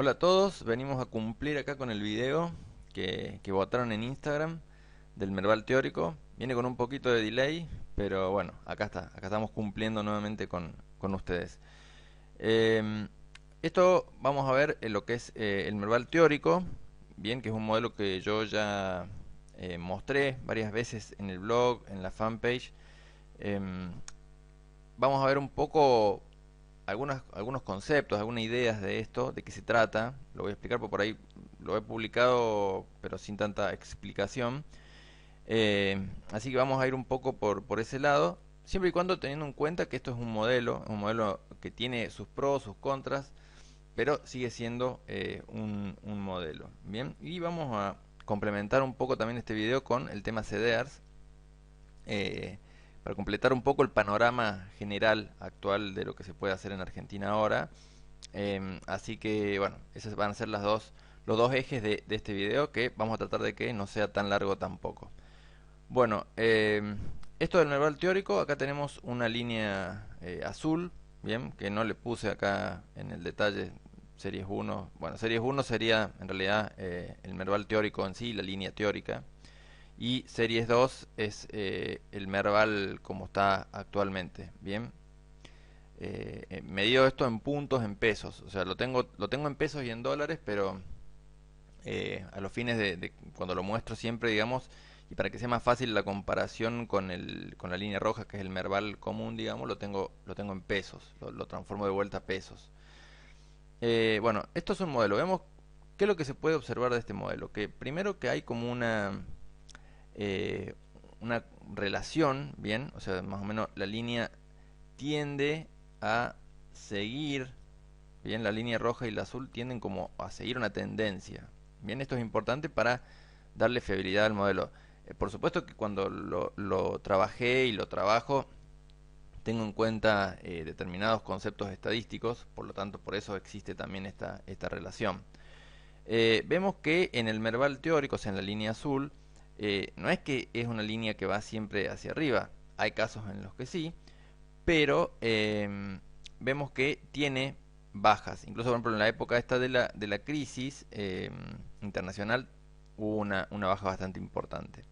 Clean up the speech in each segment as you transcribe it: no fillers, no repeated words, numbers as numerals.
Hola a todos, venimos a cumplir acá con el video que votaron en Instagram del Merval teórico. Viene con un poquito de delay, pero bueno, acá está, acá estamos cumpliendo nuevamente con ustedes. Em, Esto vamos a ver lo que es el Merval teórico, bien, que es un modelo que yo ya mostré varias veces en el blog, en la fanpage. Em, Vamos a ver un poco algunos conceptos, algunas ideas de esto, de qué se trata. Lo voy a explicar porque por ahí lo he publicado, pero sin tanta explicación. Así que vamos a ir un poco por ese lado, siempre y cuando teniendo en cuenta que esto es un modelo que tiene sus pros, sus contras, pero sigue siendo un modelo. Bien, y vamos a complementar un poco también este video con el tema CDRs, eh, para completar un poco el panorama general actual de lo que se puede hacer en Argentina ahora. Así que bueno, esos van a ser los dos ejes de este video, que vamos a tratar de que no sea tan largo tampoco. Bueno, esto del nerval teórico, acá tenemos una línea azul, bien, que no le puse acá en el detalle series uno. Bueno, series uno sería en realidad el Merval teórico en sí, la línea teórica. Y series 2 es el Merval como está actualmente, bien. Medido esto en puntos, en pesos. O sea, lo tengo en pesos y en dólares, pero a los fines de cuando lo muestro siempre, digamos, y para que sea más fácil la comparación con la línea roja, que es el Merval común, digamos, lo tengo en pesos, lo transformo de vuelta a pesos. Bueno, esto es un modelo. Vemos qué es lo que se puede observar de este modelo. Que primero que hay como eh, una relación, bien, o sea, más o menos la línea tiende a seguir, bien, la línea roja y la azul tienden como a seguir una tendencia. Bien, esto es importante para darle fiabilidad al modelo. Por supuesto que cuando lo trabajé y lo trabajo, tengo en cuenta determinados conceptos estadísticos, por lo tanto, por eso existe también esta relación. Vemos que en el Merval teórico, o sea, en la línea azul, no es que es una línea que va siempre hacia arriba. Hay casos en los que sí, pero vemos que tiene bajas. Incluso, por ejemplo, en la época esta de la crisis internacional hubo una baja bastante importante.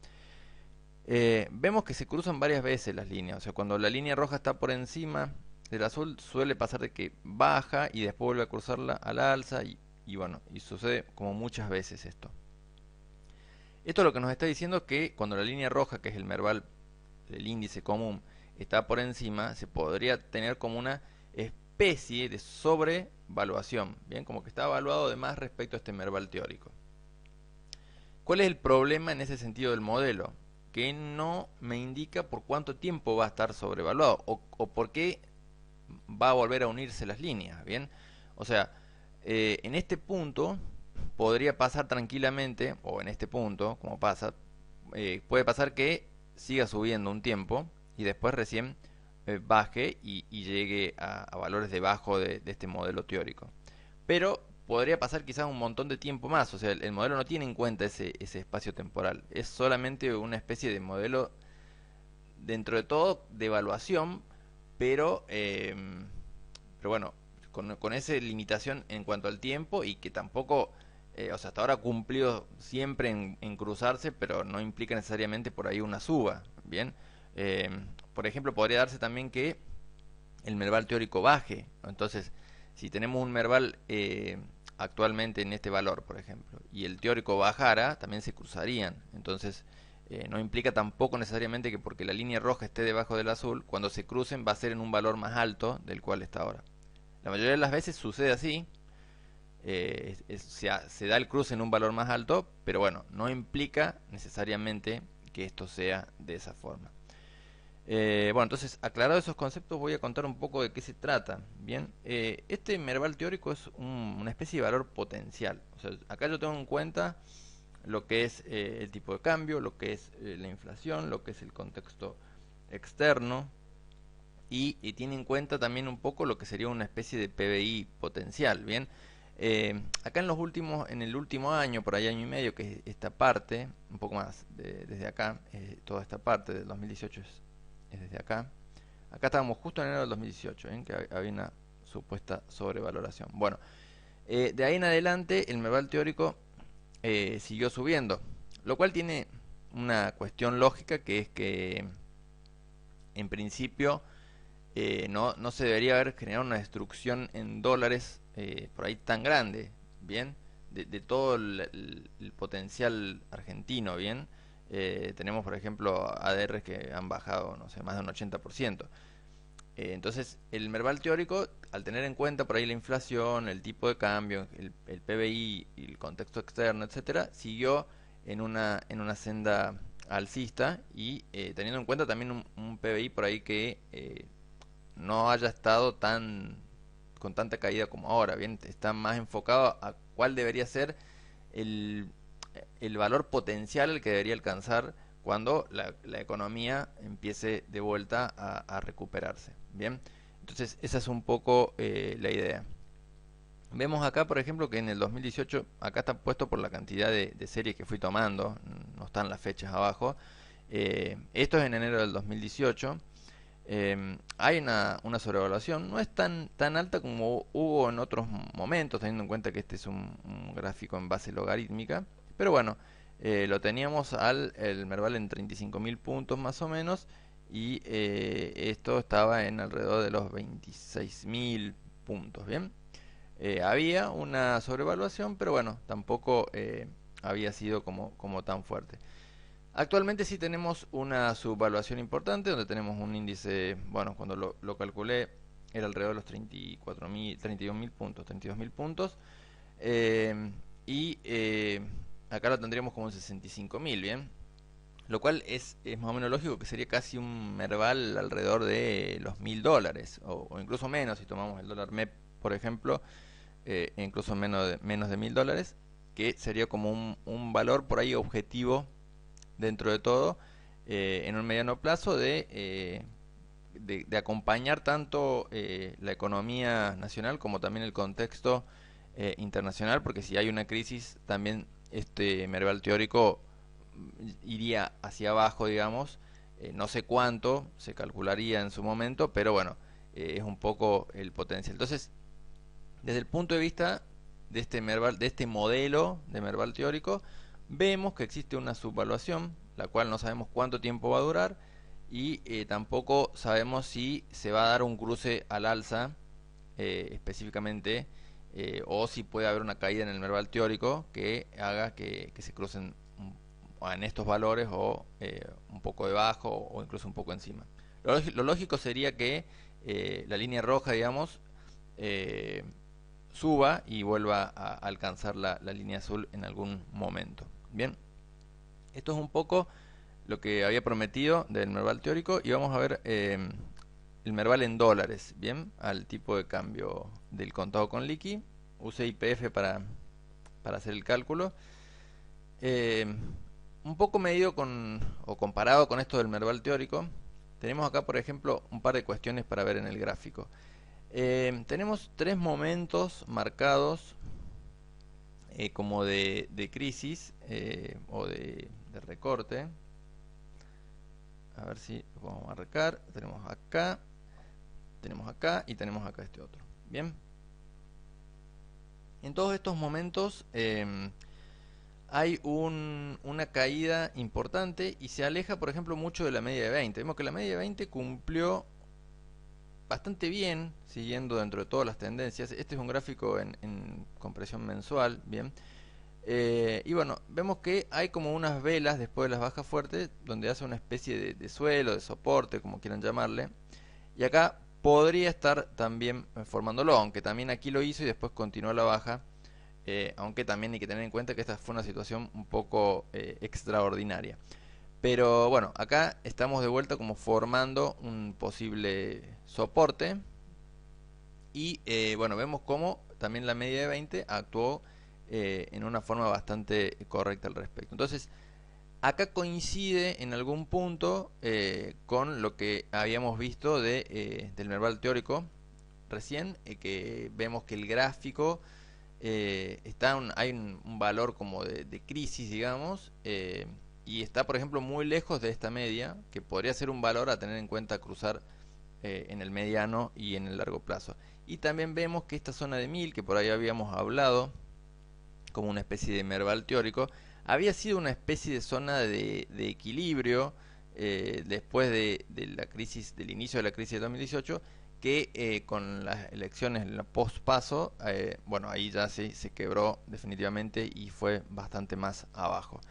Vemos que se cruzan varias veces las líneas. O sea, cuando la línea roja está por encima del azul, suele pasar de que baja y después vuelve a cruzarla al alza. Y bueno, y sucede como muchas veces esto. Esto lo que nos está diciendo que cuando la línea roja, que es el Merval, el índice común, está por encima, se podría tener como una especie de sobrevaluación, bien, como que está evaluado de más respecto a este Merval teórico. ¿Cuál es el problema en ese sentido del modelo? Que no me indica por cuánto tiempo va a estar sobrevaluado o por qué va a volver a unirse las líneas, bien. O sea, en este punto podría pasar tranquilamente, o en este punto, como pasa, puede pasar que siga subiendo un tiempo y después recién baje y llegue a valores debajo de este modelo teórico. Pero podría pasar quizás un montón de tiempo más, o sea, el modelo no tiene en cuenta ese espacio temporal, es solamente una especie de modelo dentro de todo de evaluación, pero, pero bueno, con esa limitación en cuanto al tiempo y que tampoco, o sea, hasta ahora ha cumplido siempre en cruzarse, pero no implica necesariamente por ahí una suba, ¿bien? Eh, por ejemplo, podría darse también que el Merval teórico baje, entonces, si tenemos un Merval actualmente en este valor, por ejemplo, y el teórico bajara, también se cruzarían, entonces no implica tampoco necesariamente que porque la línea roja esté debajo del azul, cuando se crucen va a ser en un valor más alto del cual está ahora. La mayoría de las veces sucede así, se da el cruce en un valor más alto, pero bueno, no implica necesariamente que esto sea de esa forma. Bueno, entonces, aclarados esos conceptos, voy a contar un poco de qué se trata. Bien, este Merval teórico es una especie de valor potencial. O sea, acá yo tengo en cuenta lo que es el tipo de cambio, lo que es la inflación, lo que es el contexto externo y tiene en cuenta también un poco lo que sería una especie de PBI potencial. Bien, acá en el último año, por ahí año y medio, que es esta parte, un poco más desde acá, toda esta parte del 2018 es desde acá. Acá estábamos justo en enero del 2018, que había una supuesta sobrevaloración. Bueno, De ahí en adelante el Merval teórico siguió subiendo, lo cual tiene una cuestión lógica, que es que en principio no se debería haber generado una destrucción en dólares por ahí tan grande, ¿bien? De todo el potencial argentino, ¿bien? Tenemos, por ejemplo, ADRs que han bajado, no sé, más de un 80%. Entonces, el Merval teórico, al tener en cuenta por ahí la inflación, el tipo de cambio, el PBI y el contexto externo, etcétera, siguió en una senda alcista y teniendo en cuenta también un PBI por ahí que no haya estado con tanta caída como ahora, bien, está más enfocado a cuál debería ser el, el valor potencial al que debería alcanzar cuando la economía empiece de vuelta a recuperarse. Bien, entonces esa es un poco la idea. Vemos acá, por ejemplo, que en el 2018, acá está puesto por la cantidad de series que fui tomando, no están las fechas abajo. Esto es en enero del 2018. Hay una sobrevaluación, no es tan alta como hubo en otros momentos, teniendo en cuenta que este es un gráfico en base logarítmica, pero bueno, lo teníamos el Merval en 35.000 puntos más o menos, y esto estaba en alrededor de los 26.000 puntos, ¿bien? Había una sobrevaluación, pero bueno, tampoco había sido como tan fuerte. Actualmente sí tenemos una subvaluación importante, donde tenemos un índice, bueno, cuando lo calculé era alrededor de los 34.000, 32.000 puntos, 32.000 puntos. eh, y acá lo tendríamos como en 65.000, ¿bien? Lo cual es más o menos lógico, que sería casi un Merval alrededor de los $1.000, o incluso menos si tomamos el dólar MEP, por ejemplo, incluso menos de $1.000, que sería como un valor por ahí objetivo dentro de todo, en un mediano plazo de acompañar tanto la economía nacional como también el contexto internacional, porque si hay una crisis, también este Merval teórico iría hacia abajo, digamos, no sé cuánto se calcularía en su momento, pero bueno, es un poco el potencial. Entonces, desde el punto de vista de este modelo de Merval teórico, vemos que existe una subvaluación, la cual no sabemos cuánto tiempo va a durar, y tampoco sabemos si se va a dar un cruce al alza específicamente, o si puede haber una caída en el Merval teórico que haga que se crucen en estos valores, o un poco debajo, o incluso un poco encima. Lo lógico sería que la línea roja, digamos, eh, suba y vuelva a alcanzar la línea azul en algún momento. Bien, esto es un poco lo que había prometido del Merval teórico, y vamos a ver el Merval en dólares, bien, al tipo de cambio del contado con liqui. Usé IPF para hacer el cálculo. Eh, un poco medido o comparado con esto del Merval teórico, tenemos acá, por ejemplo, un par de cuestiones para ver en el gráfico. Tenemos tres momentos marcados como de crisis, o de recorte. A ver si lo podemos marcar. Tenemos acá y tenemos acá este otro. Bien. En todos estos momentos hay una caída importante y se aleja, por ejemplo, mucho de la media de 20. Vemos que la media de 20 cumplió bastante bien, siguiendo dentro de todas las tendencias. Este es un gráfico en compresión mensual, bien. Y bueno, vemos que hay como unas velas después de las bajas fuertes, donde hace una especie de suelo, de soporte, como quieran llamarle. Y acá podría estar también formándolo, aunque también aquí lo hizo y después continuó la baja. Aunque también hay que tener en cuenta que esta fue una situación un poco extraordinaria. Pero bueno, acá estamos de vuelta como formando un posible soporte. Y bueno, vemos cómo también la media de 20 actuó en una forma bastante correcta al respecto. Entonces, acá coincide en algún punto con lo que habíamos visto del Merval teórico recién, que vemos que el gráfico hay un valor como de crisis, digamos, y está, por ejemplo, muy lejos de esta media, que podría ser un valor a tener en cuenta cruzar en el mediano y en el largo plazo. Y también vemos que esta zona de 1000, que por ahí habíamos hablado como una especie de Merval teórico, había sido una especie de zona de equilibrio después de la crisis, del inicio de la crisis de 2018, que con las elecciones en la post-paso, bueno, ahí ya se quebró definitivamente y fue bastante más abajo.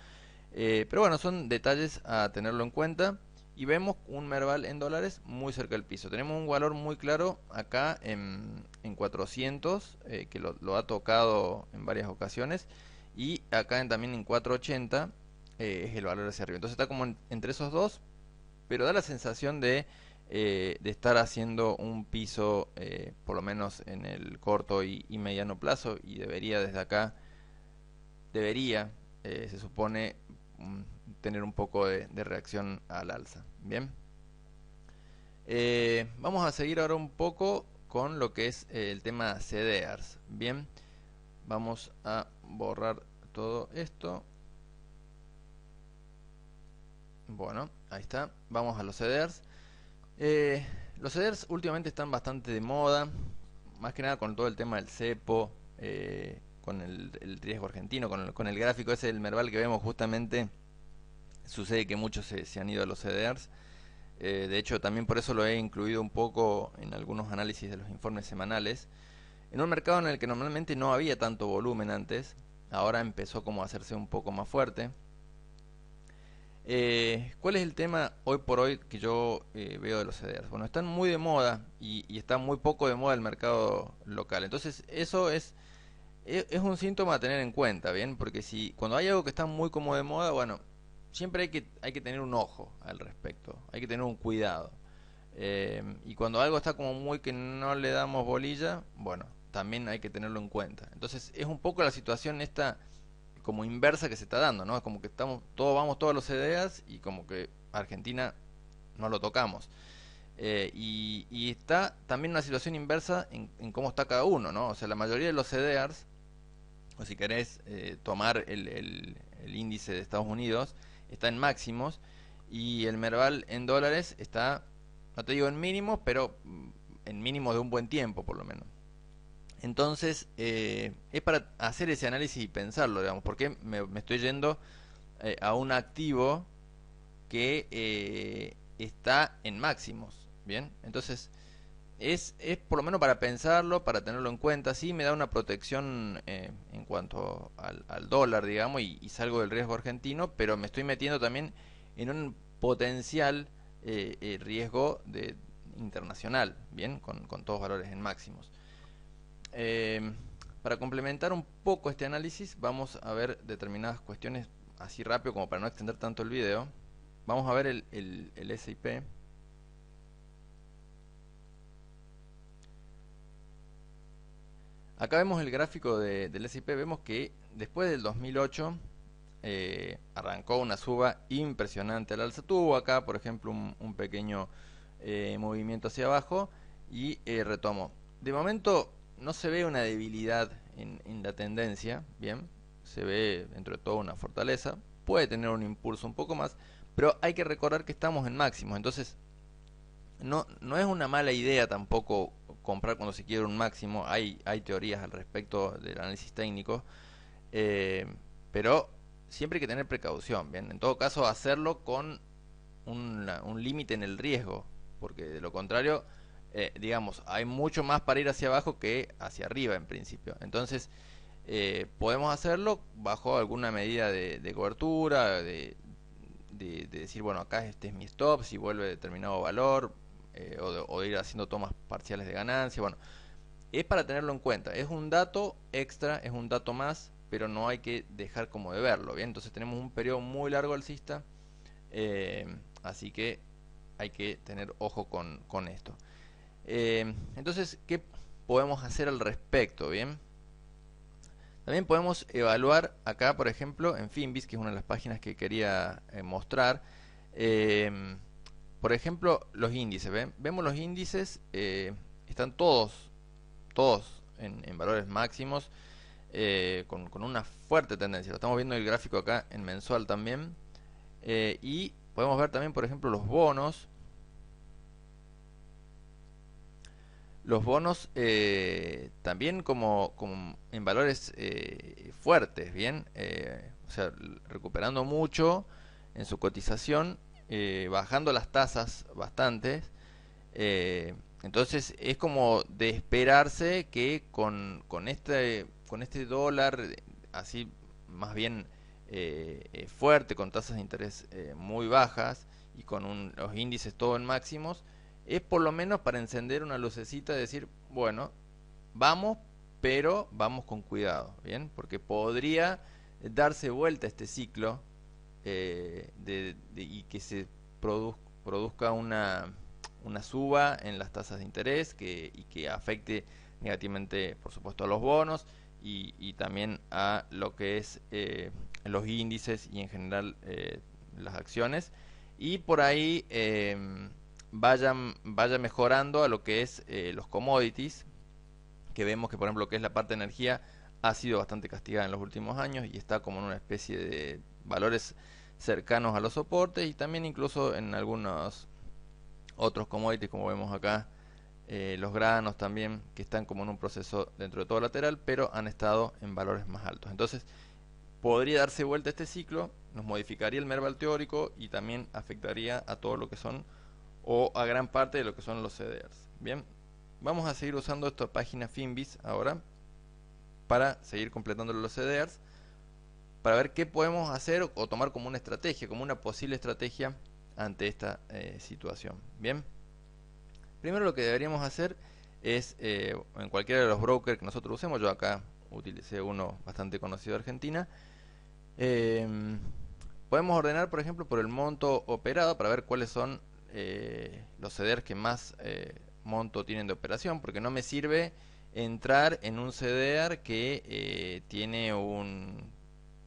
Pero bueno, son detalles a tenerlo en cuenta. Y vemos un Merval en dólares muy cerca del piso. Tenemos un valor muy claro acá en 400, que lo ha tocado en varias ocasiones. Y acá también en 480 es el valor hacia arriba. Entonces está como entre esos dos, pero da la sensación de estar haciendo un piso, por lo menos en el corto y mediano plazo. Y debería desde acá, debería, se supone, mm, tener un poco de reacción al alza. Bien. Vamos a seguir ahora un poco con lo que es el tema CDRs. Bien, vamos a borrar todo esto. Bueno, ahí está. Vamos a los CDRs. Los CDRs últimamente están bastante de moda, más que nada con todo el tema del cepo, con el riesgo argentino, con el gráfico ese del Merval que vemos justamente. Sucede que muchos se han ido a los CDRs. De hecho, también por eso lo he incluido un poco en algunos análisis de los informes semanales. En un mercado en el que normalmente no había tanto volumen antes, ahora empezó como a hacerse un poco más fuerte. ¿Cuál es el tema hoy por hoy que yo veo de los CDRs? Bueno, están muy de moda y está muy poco de moda el mercado local. Entonces, eso es un síntoma a tener en cuenta, ¿bien? Porque si cuando hay algo que está muy como de moda, bueno, siempre hay que tener un ojo al respecto, hay que tener un cuidado. Y cuando algo está como muy que no le damos bolilla, bueno, también hay que tenerlo en cuenta. Entonces es un poco la situación esta como inversa que se está dando, ¿no? Es como que vamos todos los CDAs y como que Argentina no lo tocamos. Y está también una situación inversa en cómo está cada uno, ¿no? O sea, la mayoría de los CDRs, o si querés tomar el índice de Estados Unidos, está en máximos y el Merval en dólares está, no te digo en mínimos, pero en mínimos de un buen tiempo por lo menos. Entonces, es para hacer ese análisis y pensarlo, digamos, porque me estoy yendo a un activo que está en máximos, ¿bien? Entonces, es por lo menos para pensarlo, para tenerlo en cuenta. Sí, me da una protección en cuanto al dólar, digamos, y salgo del riesgo argentino, pero me estoy metiendo también en un potencial riesgo internacional, ¿bien? Con todos valores en máximos. Eh, para complementar un poco este análisis, vamos a ver determinadas cuestiones así rápido como para no extender tanto el video. Vamos a ver el S&P. Acá vemos el gráfico del S&P, vemos que después del 2008 arrancó una suba impresionante al alza. Tuvo acá, por ejemplo, un pequeño movimiento hacia abajo y retomó. De momento no se ve una debilidad en la tendencia, bien, se ve dentro de todo una fortaleza. Puede tener un impulso un poco más, pero hay que recordar que estamos en máximos, entonces no es una mala idea tampoco comprar cuando se quiere un máximo. Hay teorías al respecto del análisis técnico, eh, pero siempre hay que tener precaución, ¿bien? En todo caso, hacerlo con un límite en el riesgo, porque de lo contrario, digamos, hay mucho más para ir hacia abajo que hacia arriba en principio. Entonces, podemos hacerlo bajo alguna medida de cobertura, de decir, bueno, acá este es mi stop, si vuelve determinado valor, o de ir haciendo tomas parciales de ganancia. Bueno, es para tenerlo en cuenta. Es un dato extra, es un dato más, pero no hay que dejar como de verlo. Bien, entonces tenemos un periodo muy largo alcista, eh, así que hay que tener ojo con esto. Entonces, ¿qué podemos hacer al respecto? Bien, también podemos evaluar acá, por ejemplo, en Finviz, que es una de las páginas que quería mostrar. eh, por ejemplo, los índices. Vemos los índices, están todos en valores máximos, con una fuerte tendencia. Lo estamos viendo en el gráfico acá en mensual también. Y podemos ver también, por ejemplo, los bonos. Los bonos también como en valores fuertes, ¿bien? O sea, recuperando mucho en su cotización, bajando las tasas bastante. eh, entonces es como de esperarse que con este dólar así más bien fuerte, con tasas de interés muy bajas y con los índices todo en máximos, es por lo menos para encender una lucecita de decir, bueno, vamos, pero vamos con cuidado, ¿bien? Porque podría darse vuelta este ciclo y que se produzca una suba en las tasas de interés y que afecte negativamente, por supuesto, a los bonos y también a lo que es los índices y en general las acciones. Y por ahí vaya mejorando a lo que es los commodities, que vemos que por ejemplo lo que es la parte de energía ha sido bastante castigada en los últimos años y está como en una especie de valores cercanos a los soportes y también incluso en algunos otros commodities como vemos acá, los granos también, que están como en un proceso dentro de todo lateral, pero han estado en valores más altos. Entonces, podría darse vuelta este ciclo, nos modificaría el Merval teórico y también afectaría a todo lo que son, o a gran parte de lo que son los CDRs. Bien, vamos a seguir usando esta página Finbis ahora para seguir completando los CDRs, para ver qué podemos hacer o tomar como una estrategia, como una posible estrategia ante esta situación. Bien, primero lo que deberíamos hacer es, en cualquiera de los brokers que nosotros usemos, yo acá utilicé uno bastante conocido de Argentina, eh, podemos ordenar, por ejemplo, por el monto operado para ver cuáles son los CDRs que más monto tienen de operación, porque no me sirve entrar en un CDR que tiene un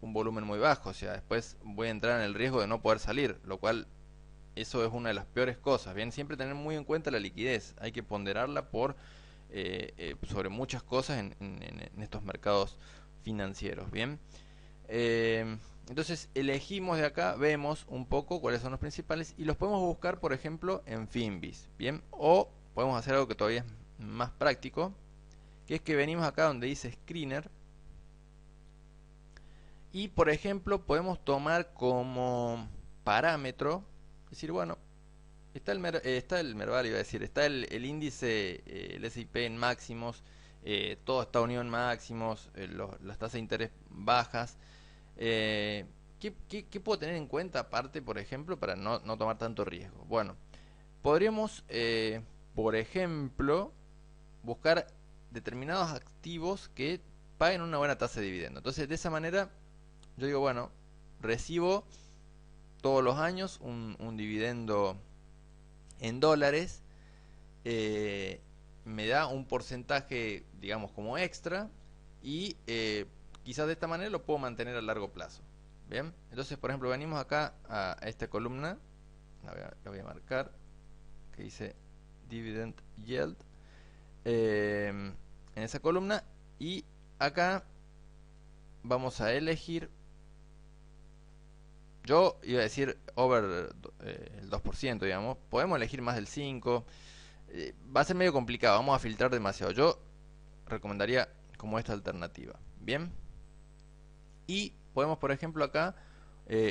volumen muy bajo, o sea, después voy a entrar en el riesgo de no poder salir, lo cual eso es una de las peores cosas. Bien, siempre tener muy en cuenta la liquidez, hay que ponderarla sobre muchas cosas en estos mercados financieros. Bien, entonces elegimos de acá, vemos un poco cuáles son los principales y los podemos buscar, por ejemplo, en Finbis. Bien, o podemos hacer algo que todavía es más práctico, que es que venimos acá donde dice Screener y, por ejemplo, podemos tomar como parámetro, decir, bueno, está el Merval, iba a decir, está el índice, el S&P en máximos, todo está unido en máximos, las tasas de interés bajas. ¿Qué puedo tener en cuenta aparte, por ejemplo, para no tomar tanto riesgo? Bueno, podríamos, por ejemplo, buscar determinados activos que paguen una buena tasa de dividendo. Entonces, de esa manera, yo digo, bueno, recibo todos los años un dividendo en dólares, eh, me da un porcentaje, digamos, como extra y quizás de esta manera lo puedo mantener a largo plazo. Bien, entonces, por ejemplo, venimos acá a esta columna, la voy a marcar, que dice Dividend Yield, en esa columna, y acá vamos a elegir, yo iba a decir over el 2%, digamos, podemos elegir más del 5%, va a ser medio complicado, vamos a filtrar demasiado. Yo recomendaría como esta alternativa. Bien. Y podemos, por ejemplo, acá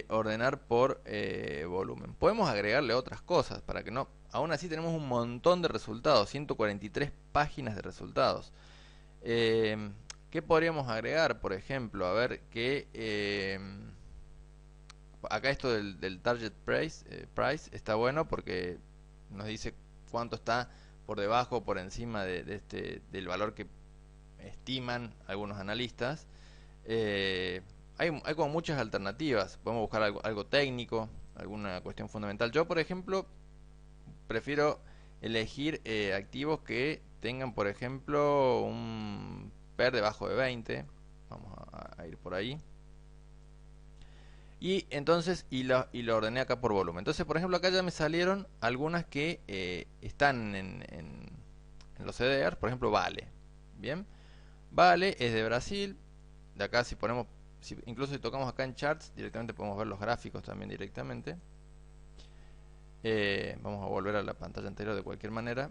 ordenar por volumen. Podemos agregarle otras cosas para que no... Aún así tenemos un montón de resultados, 143 páginas de resultados. Eh, ¿Qué podríamos agregar? Por ejemplo, a ver que... acá esto del target price está bueno porque nos dice cuánto está por debajo o por encima del valor que estiman algunos analistas. Hay como muchas alternativas. Podemos buscar algo técnico, alguna cuestión fundamental. Yo, por ejemplo, prefiero elegir activos que tengan, por ejemplo, un PER debajo de 20. Vamos a ir por ahí. Y entonces, lo ordené acá por volumen. Entonces, por ejemplo, acá ya me salieron algunas que están en los CDR. Por ejemplo, Vale. Bien. Vale es de Brasil. De acá si ponemos, incluso si tocamos acá en charts, directamente podemos ver los gráficos también directamente. Vamos a volver a la pantalla anterior de cualquier manera.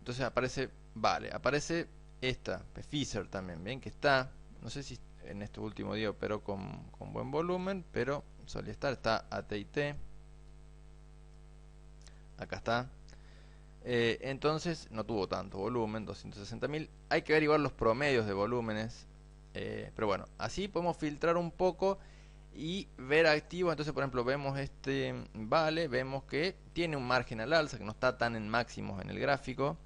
entonces aparece Vale, aparece esta, Pfizer también, bien, que está, no sé si en este último día operó con buen volumen, pero solía estar, está AT&T, acá está. Entonces no tuvo tanto volumen, 260.000. Hay que averiguar los promedios de volúmenes. Pero bueno, así podemos filtrar un poco y ver activos. Entonces, por ejemplo, vemos este Vale, vemos que tiene un margen al alza, que no está tan en máximos en el gráfico.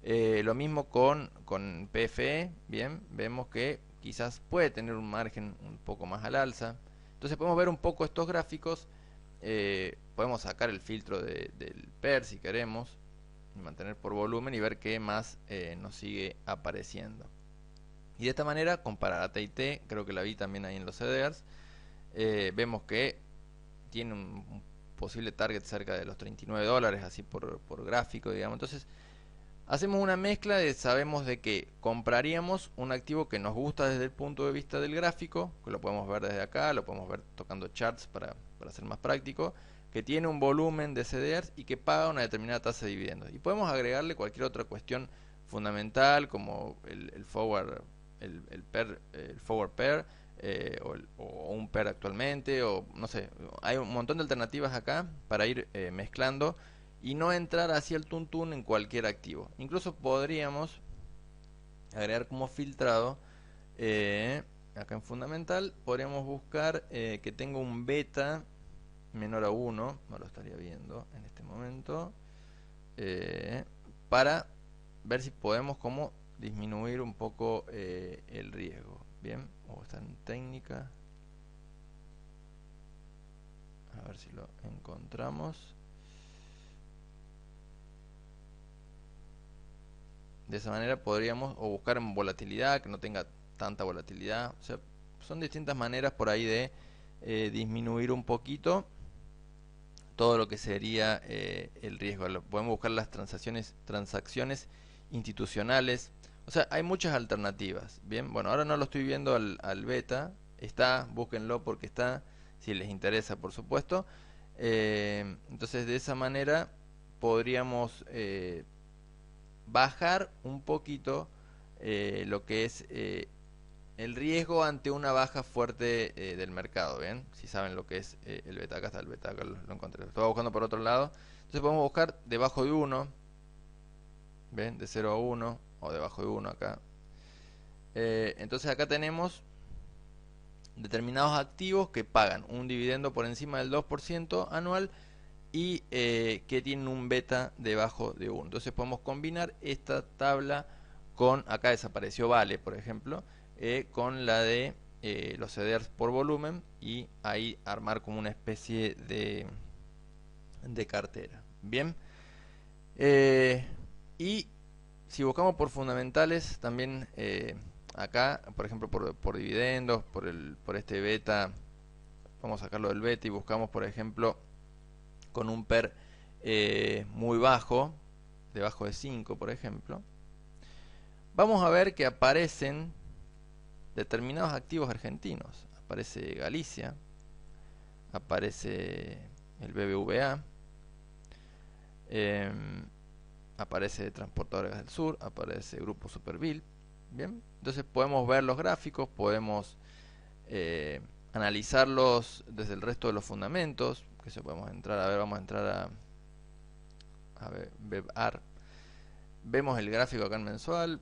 Lo mismo con PFE, bien, vemos que quizás puede tener un margen un poco más al alza. Entonces podemos ver un poco estos gráficos. Podemos sacar el filtro del PER si queremos, mantener por volumen y ver qué más nos sigue apareciendo. Y de esta manera comparar a TIT, creo que la vi también ahí en los CDRs, vemos que tiene un posible target cerca de los $39, así por gráfico, digamos. Entonces hacemos una mezcla de, sabemos de que compraríamos un activo que nos gusta desde el punto de vista del gráfico, que lo podemos ver desde acá, lo podemos ver tocando charts para ser más práctico, que tiene un volumen de CDRs y que paga una determinada tasa de dividendos. Y podemos agregarle cualquier otra cuestión fundamental como el forward, el forward pair, o un pair actualmente, o no sé, hay un montón de alternativas acá para ir mezclando y no entrar hacia el tuntún en cualquier activo. Incluso podríamos agregar como filtrado, acá en fundamental, podríamos buscar que tenga un beta menor a 1, no lo estaría viendo en este momento, para ver si podemos como disminuir un poco el riesgo. Bien, o está en técnica, a ver si lo encontramos. De esa manera podríamos o buscar en volatilidad, que no tenga tanta volatilidad. O sea, son distintas maneras por ahí de disminuir un poquito todo lo que sería el riesgo. Podemos buscar las transacciones institucionales. O sea, hay muchas alternativas. Bien, bueno, ahora no lo estoy viendo al beta. Está, búsquenlo porque está, si les interesa, por supuesto. Entonces, de esa manera podríamos bajar un poquito lo que es el riesgo ante una baja fuerte del mercado. ¿Bien? Si saben lo que es el beta, acá está el beta, acá lo encontré. Lo estaba buscando por otro lado. Entonces podemos buscar debajo de 1, ¿ven? De 0 a 1 o debajo de 1 acá. Entonces acá tenemos determinados activos que pagan un dividendo por encima del 2% anual y que tienen un beta debajo de 1. Entonces podemos combinar esta tabla con, acá desapareció Vale, por ejemplo, con la de los CDRs por volumen y ahí armar como una especie de cartera. Bien. Y si buscamos por fundamentales, también acá, por ejemplo, por dividendos, por este beta, vamos a sacarlo del beta y buscamos, por ejemplo, con un PER muy bajo, debajo de 5, por ejemplo, vamos a ver que aparecen determinados activos argentinos. Aparece Galicia, aparece el BBVA, aparece Transportadores del Sur, aparece Grupo Superville. Bien, entonces podemos ver los gráficos, podemos analizarlos desde el resto de los fundamentos, que se podemos entrar a ver, vamos a entrar a ver, WebAR. Vemos el gráfico acá en mensual.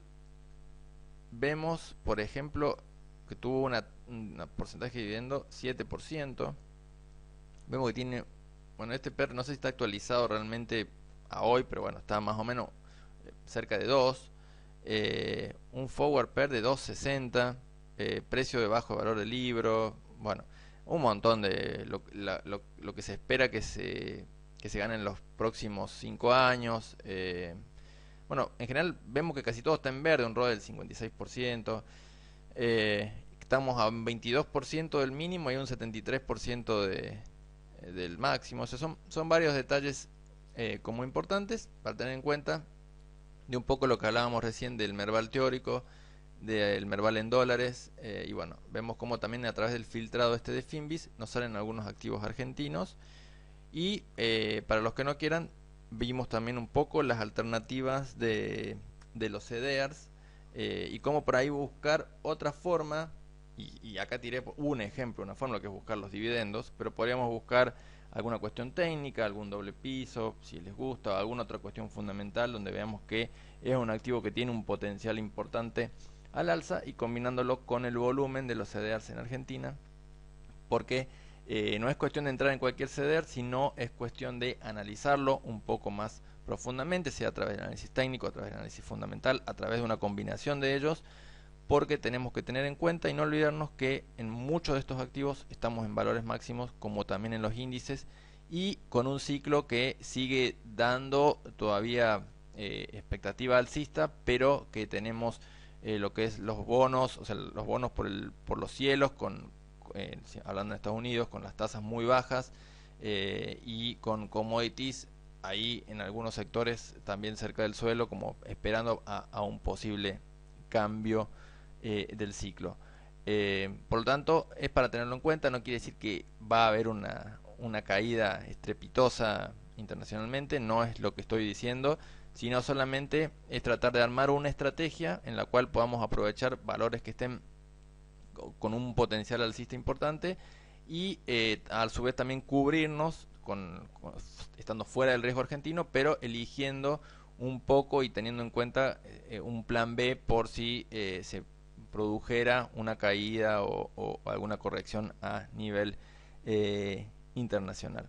Vemos, por ejemplo, que tuvo una porcentaje de dividendo 7%. Vemos que tiene, bueno, este PER no sé si está actualizado realmente a hoy, pero bueno, está más o menos cerca de 2. Un forward PER de 2.60, precio debajo de valor del libro, bueno, un montón de lo que se espera que se gane en los próximos 5 años. Bueno, en general vemos que casi todo está en verde, un ROE del 56%. Estamos a un 22% del mínimo y un 73% del máximo. O sea, son varios detalles como importantes para tener en cuenta, de un poco lo que hablábamos recién del Merval teórico, del Merval en dólares, y bueno, vemos como también a través del filtrado este de Finviz nos salen algunos activos argentinos. Y para los que no quieran, vimos también un poco las alternativas de los CDRs, y cómo por ahí buscar otra forma, y acá tiré un ejemplo, una forma que es buscar los dividendos, pero podríamos buscar alguna cuestión técnica, algún doble piso, si les gusta, o alguna otra cuestión fundamental donde veamos que es un activo que tiene un potencial importante al alza, y combinándolo con el volumen de los CDRs en Argentina, porque no es cuestión de entrar en cualquier CDR, sino es cuestión de analizarlo un poco más profundamente, sea a través del análisis técnico, a través del análisis fundamental, a través de una combinación de ellos, porque tenemos que tener en cuenta y no olvidarnos que en muchos de estos activos estamos en valores máximos, como también en los índices, y con un ciclo que sigue dando todavía expectativa alcista, pero que tenemos lo que es los bonos, o sea, los bonos por los cielos, hablando de Estados Unidos, con las tasas muy bajas, y con commodities ahí en algunos sectores también cerca del suelo, como esperando a un posible cambio del ciclo. Por lo tanto, es para tenerlo en cuenta, no quiere decir que va a haber una caída estrepitosa internacionalmente, no es lo que estoy diciendo, sino solamente es tratar de armar una estrategia en la cual podamos aprovechar valores que estén con un potencial alcista importante, y a su vez también cubrirnos estando fuera del riesgo argentino, pero eligiendo un poco y teniendo en cuenta un plan B por si se produjera una caída o alguna corrección a nivel internacional.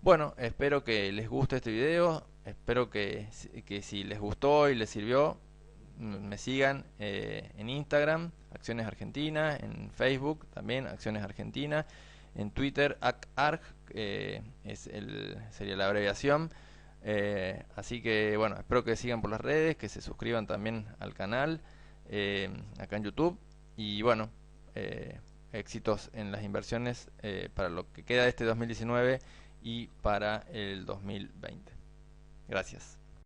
Bueno, espero que les guste este video, espero que si les gustó y les sirvió, me sigan en Instagram, Acciones Argentina, en Facebook también, Acciones Argentina, en Twitter, ACARG, sería la abreviación. Así que bueno, espero que sigan por las redes, que se suscriban también al canal acá en YouTube, y bueno, éxitos en las inversiones para lo que queda de este 2019 y para el 2020. Gracias.